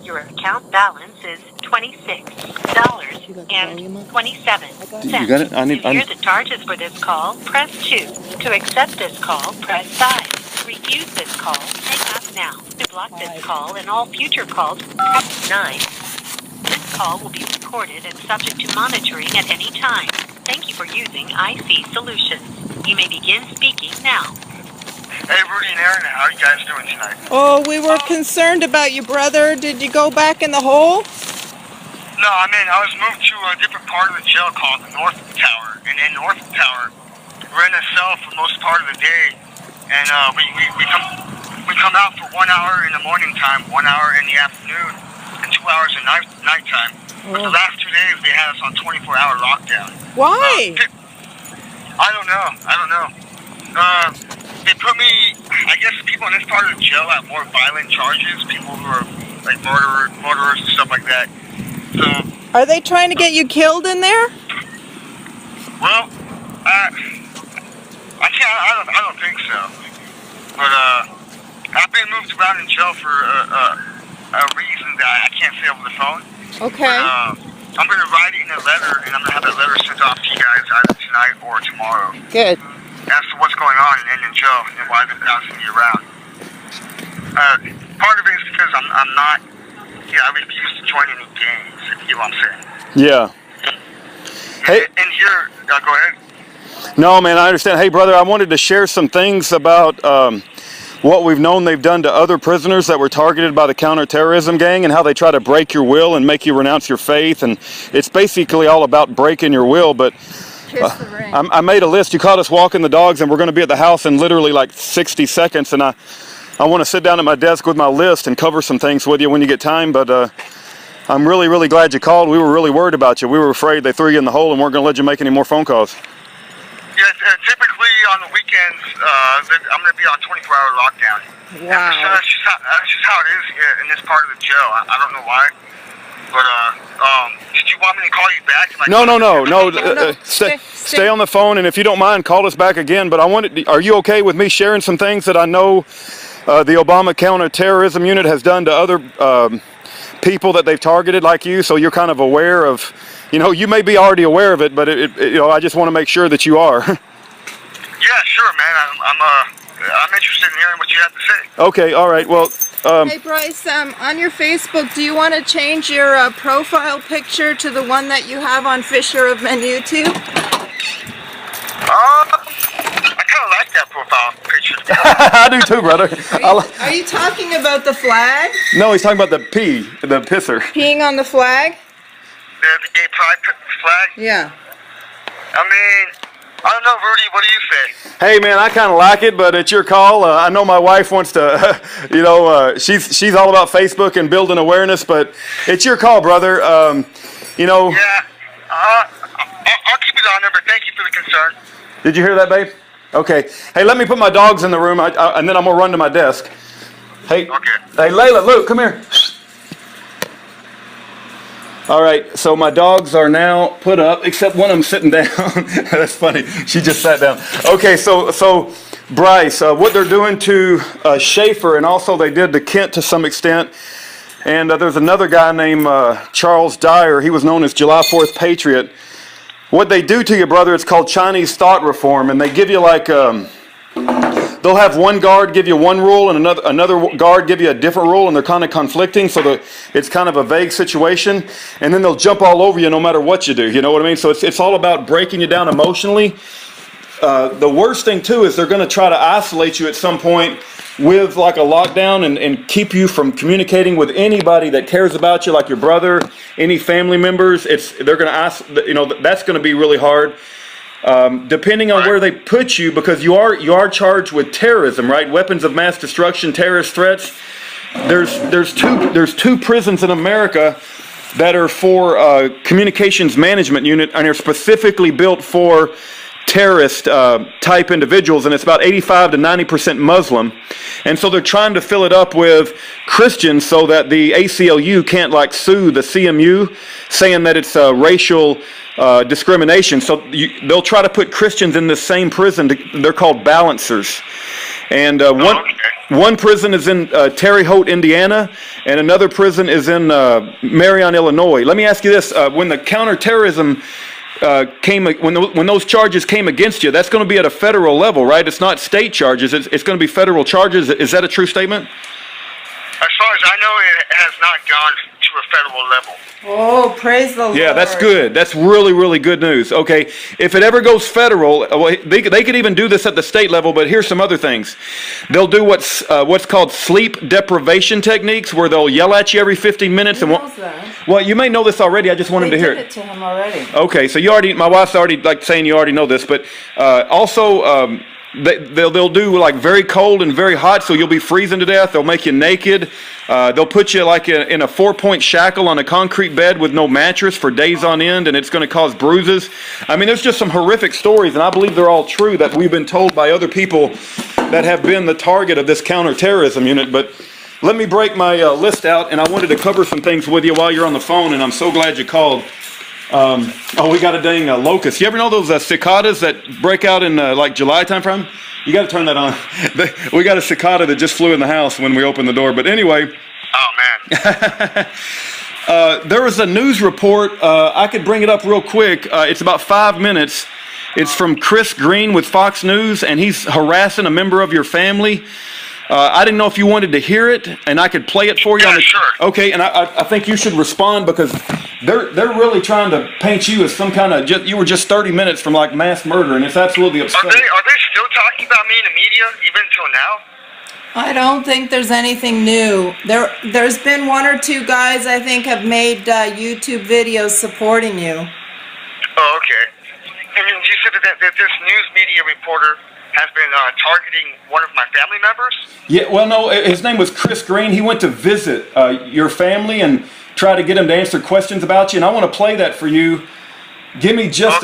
Your account balance is $26.27. You got it? To hear the charges for this call, press 2. To accept this call, press 5. To refuse this call, hang up now. To block this call and all future calls, press 9. This call will be recorded and subject to monitoring at any time. Thank you for using IC Solutions. You may begin speaking now. Hey, Rudy and Aaron, how are you guys doing tonight? Oh, we were concerned about you, brother. Did you go back in the hole? No, I mean, I was moved to a different part of the jail called the North Tower. And in North Tower, we're in a cell for most part of the day. And we come out for 1 hour in the morning time, 1 hour in the afternoon, and 2 hours at nighttime. But the last 2 days, they had us on 24-hour lockdown. Why? I don't know. They put me, I guess people in this part of the jail have more violent charges, people who are like murderers and stuff like that. So, Are they trying to get you killed in there? well, I don't think so. But I've been moved around in jail for a reason that I can't say over the phone. Okay. But, I'm going to write it in a letter, and I'm going to have that letter sent off to you guys either tonight or tomorrow. Good. As to what's going on in jail and why they're bouncing me around. Part of it is because I refuse to join any gangs, if you get what I'm saying. Yeah. Hey. And here, go ahead. No, man, I understand. Hey, brother, I wanted to share some things about what we've known they've done to other prisoners that were targeted by the counterterrorism gang and how they try to break your will and make you renounce your faith. And it's basically all about breaking your will, but I made a list. You caught us walking the dogs, and we're going to be at the house in literally like 60 seconds, and I want to sit down at my desk with my list and cover some things with you when you get time, but I'm really, really glad you called. We were really worried about you. We were afraid they threw you in the hole and weren't going to let you make any more phone calls. Yeah, typically on the weekends, I'm going to be on 24-hour lockdown. Wow. That's just how it is here in this part of the jail. I don't know why. But, did you want me to call you back? No. Stay on the phone, and if you don't mind, call us back again. But are you okay with me sharing some things that I know the Obama counterterrorism unit has done to other people that they've targeted like you, so you're kind of aware of, you may be already aware of it, but I just want to make sure that you are. Yeah, sure, man. I'm interested in hearing what you have to say. Okay, all right. Well, Hey, Bryce, on your Facebook, do you want to change your profile picture to the one that you have on Fisherofmen YouTube? I kind of like that profile picture. I do too, brother. Are you talking about the flag? No, he's talking about the pisser. Peeing on the flag? The gay pride flag? Yeah. I mean, I don't know, Rudy, what do you say? Hey, man, I kind of like it, but it's your call. I know my wife wants to, she's all about Facebook and building awareness, but it's your call, brother. Yeah, I'll keep it on there, but thank you for the concern. Did you hear that, babe? Okay. Hey, let me put my dogs in the room, and then I'm going to run to my desk. Hey, okay. Hey, Layla, Luke, come here. All right, so my dogs are now put up, except one of them sitting down. That's funny. She just sat down. Okay, so Bryce, what they're doing to Schaefer, and also they did to Kent to some extent, and there's another guy named Charles Dyer. He was known as July 4th Patriot. What they do to you, brother, it's called Chinese thought reform, and they give you like... They'll have one guard give you one rule and another guard give you a different rule, and they're kind of conflicting, so it's kind of a vague situation, and then they'll jump all over you no matter what you do, you know what I mean? So it's all about breaking you down emotionally. The worst thing, too, is they're going to try to isolate you at some point with like a lockdown and keep you from communicating with anybody that cares about you, like your brother, any family members. They're going to that's going to be really hard. Depending on where they put you, because you are charged with terrorism, right? Weapons of mass destruction, terrorist threats. There's two prisons in America that are for communications management unit, and are specifically built for terrorist type individuals, and it's about 85 to 90% Muslim, and so they're trying to fill it up with Christians so that the ACLU can't like sue the CMU, saying that it's racial discrimination. So they'll try to put Christians in the same prison. They're called balancers. And okay. one prison is in Terre Haute, Indiana, and another prison is in Marion, Illinois. Let me ask you this: when the counterterrorism when those charges came against you, that's going to be at a federal level, right? It's not state charges. It's going to be federal charges. Is that a true statement? As far as I know, it has not gone to a federal level. Oh, praise the Lord. Yeah, that's good. That's really, really good news. Okay, if it ever goes federal, well, they could even do this at the state level, but here's some other things. They'll do what's called sleep deprivation techniques, where they'll yell at you every 15 minutes. Who knows that? Well, you may know this already. I just want him to hear it. They did it to him already. Okay, so my wife's already like saying you already know this, but also they'll do like very cold and very hot, so you'll be freezing to death. They'll make you naked. They'll put you like in a 4-point shackle on a concrete bed with no mattress for days on end, and it's going to cause bruises. I mean, there's just some horrific stories, and I believe they're all true that we've been told by other people that have been the target of this counterterrorism unit. But let me break my list out, and I wanted to cover some things with you while you're on the phone, and I'm so glad you called. We got a dang locust. You ever know those cicadas that break out in like July time frame? You got to turn that on. We got a cicada that just flew in the house when we opened the door. But anyway. Oh, man. There was a news report. I could bring it up real quick. It's about 5 minutes. It's from Chris Green with Fox News, and he's harassing a member of your family. I didn't know if you wanted to hear it, and I could play it for you. Yeah, sure. Okay, and I think you should respond, because they're really trying to paint you as some kind of you were just 30 minutes from like mass murder, and it's absolutely upsetting. Are they still talking about me in the media even until now? I don't think there's anything new. There's been 1 or 2 guys I think have made YouTube videos supporting you. Oh, okay. And you said that this news media reporter has been targeting one of my family members? Yeah, well, no, his name was Chris Green. He went to visit your family and try to get him to answer questions about you, and I want to play that for you. Give me just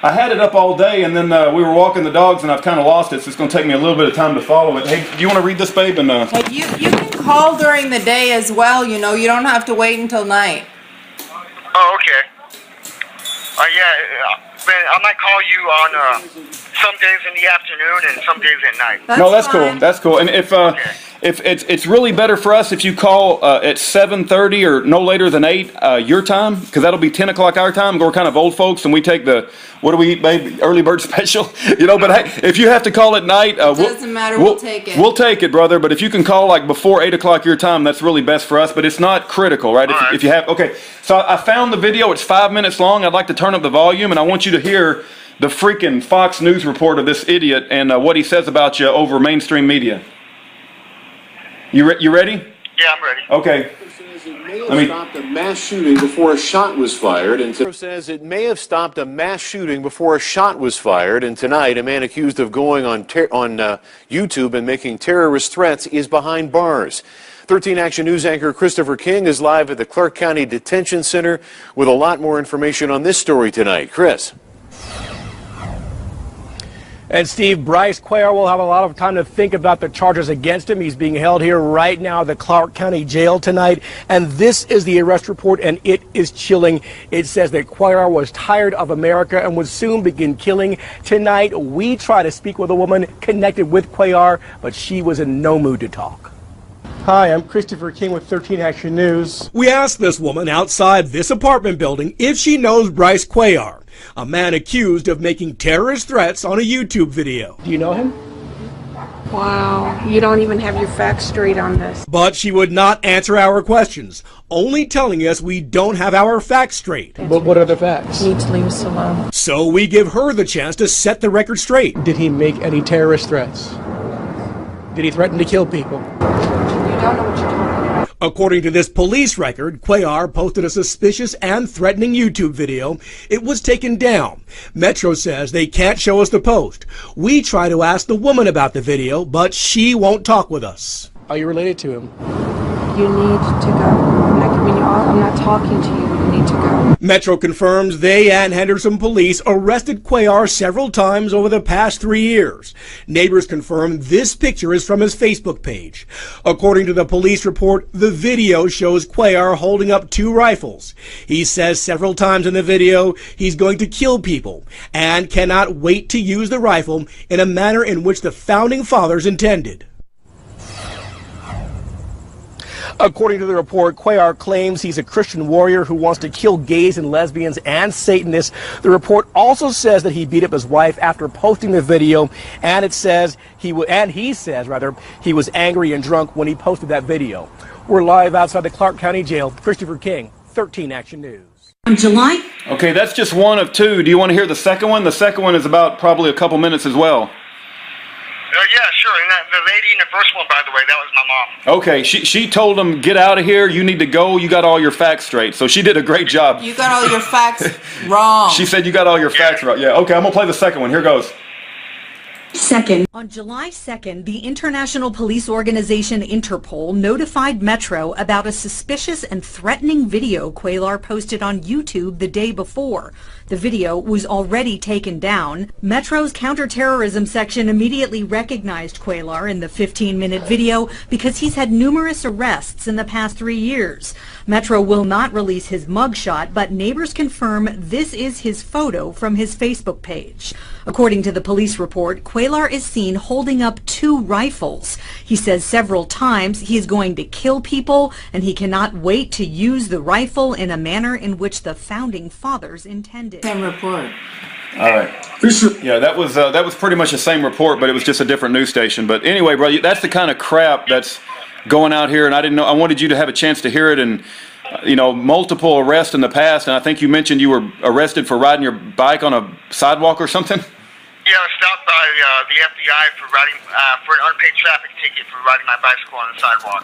I had it up all day, and then we were walking the dogs, and I've kind of lost it, so it's going to take me a little bit of time to follow it. Hey, do you want to read this, babe? And Hey, you can call during the day as well, you know. You don't have to wait until night. Oh, okay. Man, I might call you on some days in the afternoon and some days at night. That's cool. That's cool. And if it's really better for us if you call at 7:30 or no later than 8 your time, because that'll be 10 o'clock our time. We're kind of old folks, and we take the what do we eat, babe? Early bird special, you know. But hey, if you have to call at night, doesn't matter. We'll take it. We'll take it, brother. But if you can call like before 8 o'clock your time, that's really best for us. But it's not critical, right? If you have So I found the video. It's 5 minutes long. I'd like to turn up the volume, and I want you to hear the freaking Fox News report of this idiot and what he says about you over mainstream media. You ready? Yeah, I'm ready. Okay. It may have stopped a mass shooting before a shot was fired. And says it may have stopped a mass shooting before a shot was fired. And tonight, a man accused of going on YouTube and making terrorist threats is behind bars. 13 Action News anchor Christopher King is live at the Clark County Detention Center with a lot more information on this story tonight. Chris. And Steve, Bryce Cuellar will have a lot of time to think about the charges against him. He's being held here right now at the Clark County Jail tonight. And this is the arrest report, and it is chilling. It says that Cuellar was tired of America and would soon begin killing. Tonight, we try to speak with a woman connected with Cuellar, but she was in no mood to talk. Hi, I'm Christopher King with 13 Action News. We asked this woman outside this apartment building if she knows Bryce Cuellar, a man accused of making terrorist threats on a YouTube video. Do you know him? Wow, you don't even have your facts straight on this. But she would not answer our questions, only telling us we don't have our facts straight. But what are the facts? You need to leave us alone. So we give her the chance to set the record straight. Did he make any terrorist threats? Did he threaten to kill people? You don't know what you're talking about. According to this police record, Cuellar posted a suspicious and threatening YouTube video. It was taken down. Metro says they can't show us the post. We try to ask the woman about the video, but she won't talk with us. Are you related to him? You need to go. I'm not giving you all, I'm not talking to you. You need to go. Metro confirms they and Henderson police arrested Cuellar several times over the past 3 years. Neighbors confirm this picture is from his Facebook page. According to the police report, the video shows Cuellar holding up 2 rifles. He says several times in the video he's going to kill people and cannot wait to use the rifle in a manner in which the founding fathers intended. According to the report, Cuellar claims he's a Christian warrior who wants to kill gays and lesbians and Satanists. The report also says that he beat up his wife after posting the video, and he says he was angry and drunk when he posted that video. We're live outside the Clark County Jail. Christopher King, 13 Action News. On July. Okay, that's just one of 2. Do you want to hear the second one? The second one is about probably a couple minutes as well. Yeah, sure. And the lady in the first one, by the way, that was my mom. Okay, she told him, get out of here, you need to go, you got all your facts straight. So she did a great job. You got all your facts wrong. She said you got all your facts right. Yeah, okay, I'm going to play the second one. Here goes. Second. On July 2nd, the international police organization Interpol notified Metro about a suspicious and threatening video Cuellar posted on YouTube the day before. The video was already taken down. Metro's counterterrorism section immediately recognized Cuellar in the 15-minute video because he's had numerous arrests in the past 3 years. Metro will not release his mugshot, but neighbors confirm this is his photo from his Facebook page. According to the police report, Cuellar is seen holding up 2 rifles. He says several times he is going to kill people, and he cannot wait to use the rifle in a manner in which the founding fathers intended. Same report. All right. Yeah, that was pretty much the same report, but it was just a different news station. But anyway, bro, that's the kind of crap that's going out here, and I didn't know. I wanted you to have a chance to hear it, and multiple arrests in the past, and I think you mentioned you were arrested for riding your bike on a sidewalk or something. Yeah, I was stopped by the FBI for an unpaid traffic ticket for riding my bicycle on the sidewalk.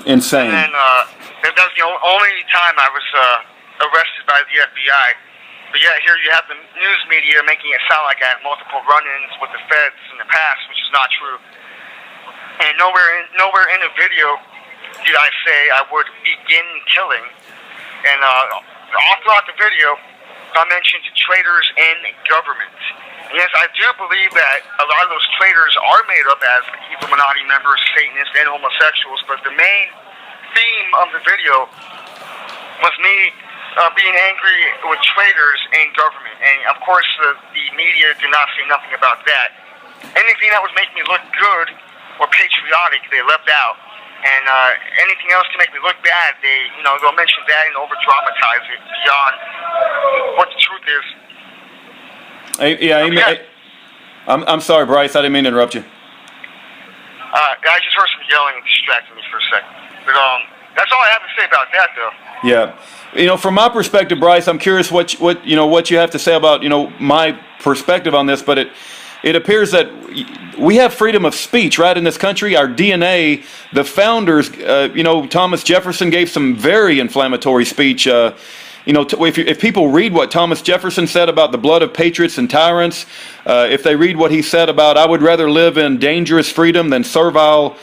Insane. And that was the only time I was arrested by the FBI. But yeah, here you have the news media making it sound like I had multiple run-ins with the feds in the past, which is not true. And nowhere in the video did I say I would begin killing. And all throughout the video, I mentioned traitors in government. And yes, I do believe that a lot of those traitors are made up as Illuminati members, Satanists, and homosexuals, but the main theme of the video was me being angry with traitors in government. And of course, the media did not say nothing about that. Anything that would make me look good or patriotic, they left out. And anything else to make me look bad, they'll mention that and over-dramatize it beyond what the truth is. I'm sorry, Bryce. I didn't mean to interrupt you. I just heard some yelling and distracted me for a second. But that's all I have to say about that, though. Yeah, from my perspective, Bryce, I'm curious what you have to say about my perspective on this. But it appears that we have freedom of speech, right, in this country. Our DNA, the founders, Thomas Jefferson gave some very inflammatory speech. If people read what Thomas Jefferson said about the blood of patriots and tyrants, if they read what he said about, I would rather live in dangerous freedom than servile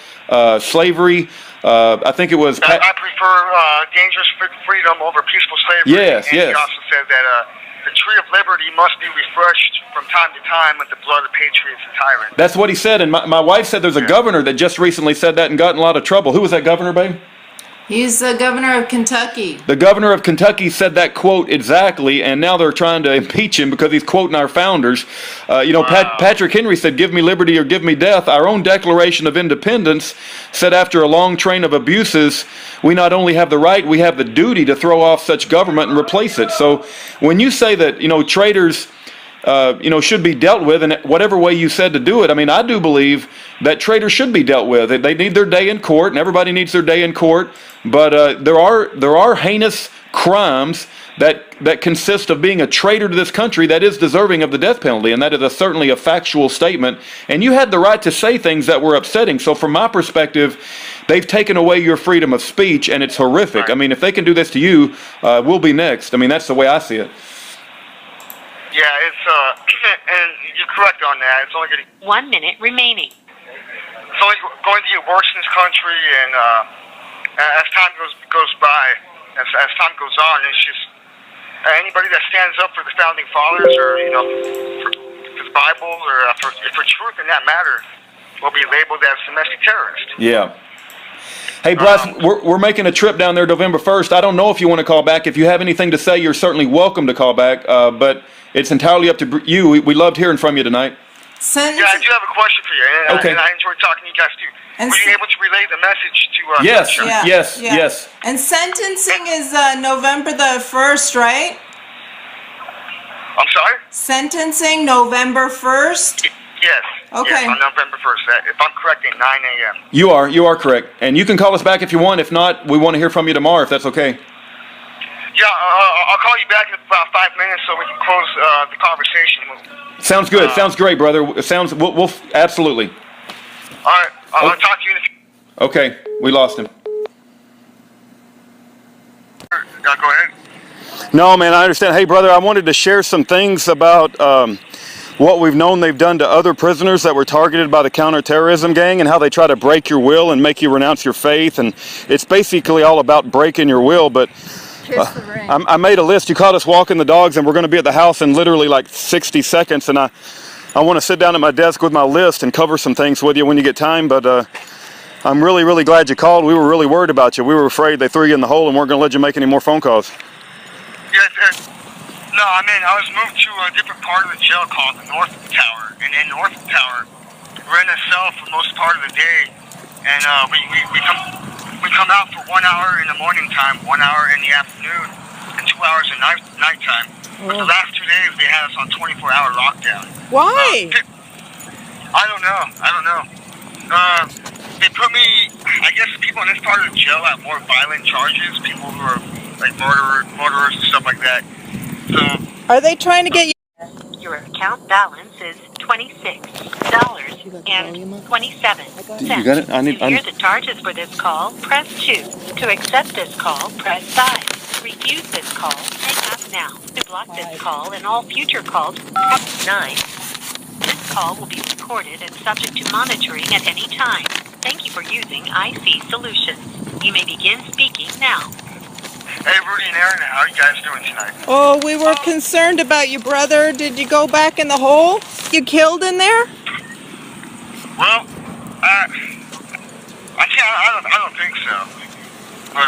slavery. I think it was. I prefer dangerous freedom over peaceful slavery. Yes, and he also said that the tree of liberty must be refreshed from time to time with the blood of patriots and tyrants. That's what he said, and my wife said there's a governor that just recently said that and got in a lot of trouble. Who was that governor, babe? He's the governor of Kentucky. The governor of Kentucky said that quote exactly, and now they're trying to impeach him because he's quoting our founders. Patrick Henry said, "Give me liberty or give me death." Our own Declaration of Independence said, after a long train of abuses, we not only have the right, we have the duty to throw off such government and replace it. So when you say that, traitors should be dealt with in whatever way you said to do it, I do believe that traitors should be dealt with. They need their day in court, and everybody needs their day in court. But there are heinous crimes that consist of being a traitor to this country that is deserving of the death penalty, and that is certainly a factual statement. And you had the right to say things that were upsetting. So from my perspective, they've taken away your freedom of speech, and it's horrific. Right. If they can do this to you, we'll be next. That's the way I see it. Yeah, it's and you're correct on that. It's only getting 1 minute remaining. It's only going to get worse in this country, and time goes by, as time goes on, it's just anybody that stands up for the founding fathers, or for the Bible, or for truth in that matter, will be labeled as domestic terrorist. Yeah. Hey, Bryce, we're making a trip down there November 1st. I don't know if you want to call back. If you have anything to say, you're certainly welcome to call back, but it's entirely up to you. We loved hearing from you tonight. Yeah, I do have a question for you, and I enjoyed talking to you guys too. And were you able to relay the message to Yes, Fisher? yes. And sentencing is November the 1st, right? I'm sorry? Sentencing November 1st? Yes. Okay. Yes, on November 1st. If I'm correct, at 9 a.m. You are correct. And you can call us back if you want. If not, we want to hear from you tomorrow, if that's okay. Yeah, I'll call you back in about 5 minutes so we can close the conversation. Sounds good. Sounds great, brother. We'll absolutely. All right. I'll talk to you in a few. Okay. We lost him. Yeah, go ahead. No, man, I understand. Hey, brother, I wanted to share some things about what we've known they've done to other prisoners that were targeted by the counterterrorism gang, and how they try to break your will and make you renounce your faith. And it's basically all about breaking your will. But I made a list. You caught us walking the dogs, and we're going to be at the house in literally like 60 seconds. And I want to sit down at my desk with my list and cover some things with you when you get time. But I'm really, really glad you called. We were really worried about you. We were afraid they threw you in the hole and weren't going to let you make any more phone calls. Yes, no, I mean, I was moved to a different part of the jail called the North Tower. And in North Tower, we're in a cell for most part of the day. And we come out for 1 hour in the morning time, 1 hour in the afternoon, and 2 hours at nighttime. But the last 2 days, they had us on 24-hour lockdown. Why? I don't know. They put me, I guess people in this part of the jail have more violent charges, people who are like murderers and stuff like that. So, are they trying to get you? Your account balance is $26.27. You got it? To hear the charges for this call, press 2. To accept this call, press 5. Refuse this call, hang up now. To block this call and all future calls, press 9. This call will be recorded and subject to monitoring at any time. Thank you for using IC Solutions. You may begin speaking now. Hey, Rudy and Aaron, how are you guys doing tonight? Oh, we were concerned about you, brother. Did you go back in the hole? You killed in there? Well, I don't think so. But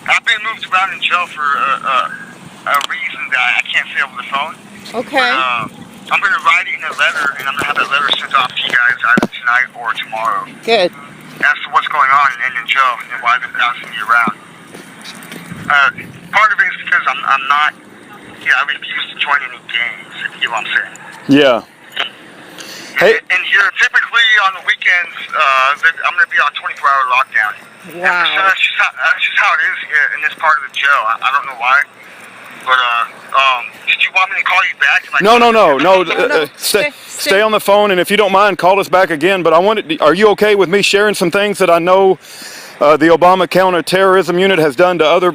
I've been moved around in jail for a reason that I can't say over the phone. Okay. But, I'm going to write it in a letter, and I'm going to have that letter sent off to you guys either tonight or tomorrow. Good. As to what's going on in jail and why they're asking me around. Part of it is because I'm not, I refuse to join any gangs, if you get what I'm saying. Yeah. Hey. And here, typically on the weekends, I'm going to be on 24-hour lockdown. Wow. So that's just how it is in this part of the jail. I don't know why. But, did you want me to call you back? No. Stay on the phone, and if you don't mind, call us back again. But are you okay with me sharing some things that I know the Obama counterterrorism unit has done to other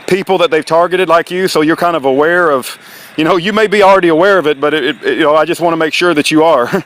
people that they've targeted like you, so you're kind of aware of, you may be already aware of it, but I just want to make sure that you are.